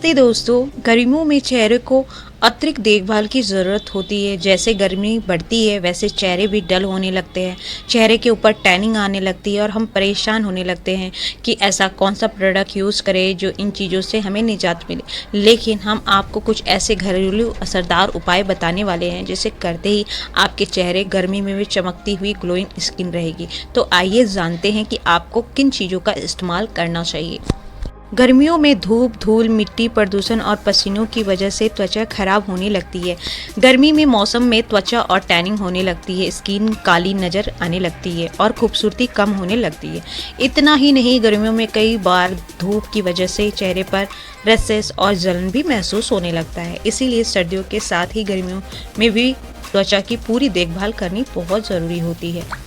नमस्ते दोस्तों। गर्मियों में चेहरे को अतिरिक्त देखभाल की ज़रूरत होती है। जैसे गर्मी बढ़ती है वैसे चेहरे भी डल होने लगते हैं, चेहरे के ऊपर टैनिंग आने लगती है और हम परेशान होने लगते हैं कि ऐसा कौन सा प्रोडक्ट यूज़ करें जो इन चीज़ों से हमें निजात मिले। लेकिन हम आपको कुछ ऐसे घरेलू असरदार उपाय बताने वाले हैं जिसे करते ही आपके चेहरे गर्मी में भी चमकती हुई ग्लोइंग स्किन रहेगी। तो आइए जानते हैं कि आपको किन चीज़ों का इस्तेमाल करना चाहिए। गर्मियों में धूप, धूल, मिट्टी, प्रदूषण और पसीनों की वजह से त्वचा खराब होने लगती है। गर्मी में मौसम में त्वचा और टैनिंग होने लगती है, स्किन काली नज़र आने लगती है और खूबसूरती कम होने लगती है। इतना ही नहीं, गर्मियों में कई बार धूप की वजह से चेहरे पर रैशेस और जलन भी महसूस होने लगता है। इसीलिए सर्दियों के साथ ही गर्मियों में भी त्वचा की पूरी देखभाल करनी बहुत ज़रूरी होती है।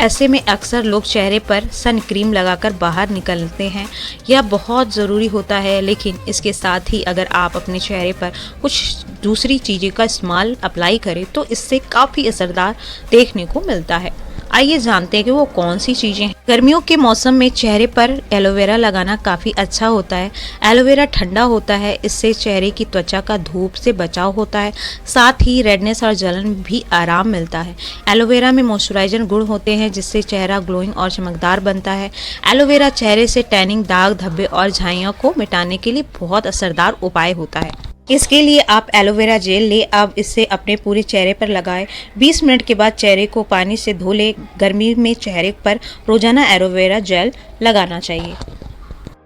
ऐसे में अक्सर लोग चेहरे पर सन क्रीम लगाकर बाहर निकलते हैं, यह बहुत ज़रूरी होता है। लेकिन इसके साथ ही अगर आप अपने चेहरे पर कुछ दूसरी चीज़ें का इस्तेमाल अप्लाई करें तो इससे काफ़ी असरदार देखने को मिलता है। आइए जानते हैं कि वो कौन सी चीज़ें हैं। गर्मियों के मौसम में चेहरे पर एलोवेरा लगाना काफ़ी अच्छा होता है। एलोवेरा ठंडा होता है, इससे चेहरे की त्वचा का धूप से बचाव होता है, साथ ही रेडनेस और जलन भी आराम मिलता है। एलोवेरा में मॉइस्चराइजर गुण होते हैं जिससे चेहरा ग्लोइंग और चमकदार बनता है। एलोवेरा चेहरे से टैनिंग, दाग धब्बे और झाइयों को मिटाने के लिए बहुत असरदार उपाय होता है। इसके लिए आप एलोवेरा जेल ले, अब इसे अपने पूरे चेहरे पर लगाएं। 20 मिनट के बाद चेहरे को पानी से धो लें। गर्मी में चेहरे पर रोजाना एलोवेरा जेल लगाना चाहिए।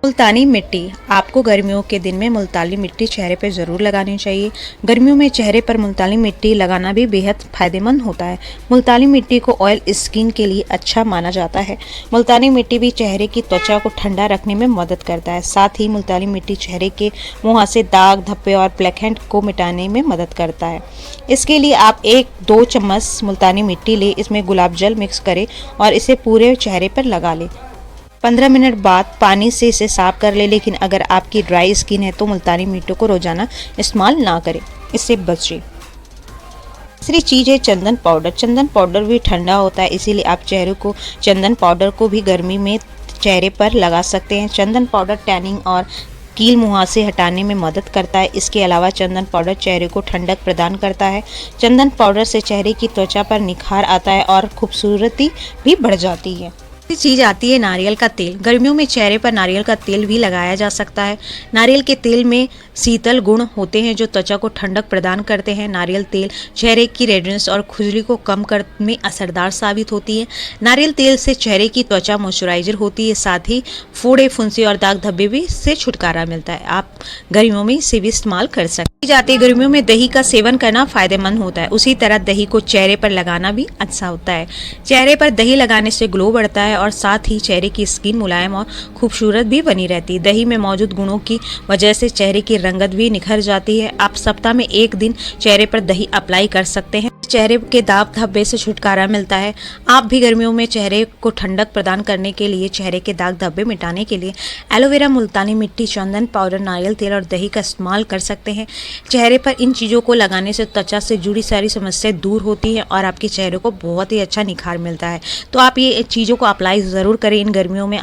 मुल्तानी मिट्टी, आपको गर्मियों के दिन में मुल्तानी मिट्टी चेहरे पर ज़रूर लगानी चाहिए। गर्मियों में चेहरे पर मुल्तानी मिट्टी लगाना भी बेहद फ़ायदेमंद होता है। मुल्तानी मिट्टी को ऑयल स्किन के लिए अच्छा माना जाता है। मुल्तानी मिट्टी भी चेहरे की त्वचा को ठंडा रखने में मदद करता है। साथ ही मुल्तानी मिट्टी चेहरे के मुहासे, दाग धब्बे और ब्लैकहेड को मिटाने में मदद करता है। इसके लिए आप 1-2 चम्मच मुल्तानी मिट्टी ले, इसमें गुलाब जल मिक्स करें और इसे पूरे चेहरे पर लगा लें। 15 मिनट बाद पानी से इसे साफ कर ले। लेकिन अगर आपकी ड्राई स्किन है तो मुल्तानी मिट्टी को रोजाना इस्तेमाल ना करें, इससे बचिए। तीसरी चीज़ है चंदन पाउडर। चंदन पाउडर भी ठंडा होता है, इसीलिए आप चेहरे को चंदन पाउडर को भी गर्मी में चेहरे पर लगा सकते हैं। चंदन पाउडर टैनिंग और कील मुहासे हटाने में मदद करता है। इसके अलावा चंदन पाउडर चेहरे को ठंडक प्रदान करता है। चंदन पाउडर से चेहरे की त्वचा पर निखार आता है और खूबसूरती भी बढ़ जाती है। चीज़ आती है नारियल का तेल। गर्मियों में चेहरे पर नारियल का तेल भी लगाया जा सकता है। नारियल के तेल में शीतल गुण होते हैं जो त्वचा को ठंडक प्रदान करते हैं। नारियल तेल चेहरे की रेडनेस और खुजली को कम करने में असरदार साबित होती है। नारियल तेल से चेहरे की त्वचा मॉइस्चराइजर होती है, साथ ही फोड़े, फुंसी और दाग धब्बे भी से छुटकारा मिलता है। आप गर्मियों में इसे भी इस्तेमाल कर सकते जाते हैं। गर्मियों में दही का सेवन करना फायदेमंद होता है, उसी तरह दही को चेहरे पर लगाना भी अच्छा होता है। चेहरे पर दही लगाने से ग्लो बढ़ता है और साथ ही चेहरे की स्किन मुलायम और खूबसूरत भी बनी रहती है। दही में मौजूद गुणों की वजह से चेहरे की रंगत भी निखर जाती है। आप सप्ताह में 1 दिन चेहरे पर दही अप्लाई कर सकते हैं, चेहरे के दाग धब्बे से छुटकारा मिलता है। आप भी गर्मियों में चेहरे को ठंडक प्रदान करने के लिए, चेहरे के दाग धब्बे मिटाने के लिए एलोवेरा, मुल्तानी मिट्टी, चंदन पाउडर, नारियल तेल और दही का इस्तेमाल कर सकते हैं। चेहरे पर इन चीज़ों को लगाने से त्वचा से जुड़ी सारी समस्याएं दूर होती हैं और आपके चेहरे को बहुत ही अच्छा निखार मिलता है। तो आप ये चीज़ों को अप्लाई ज़रूर करें इन गर्मियों में।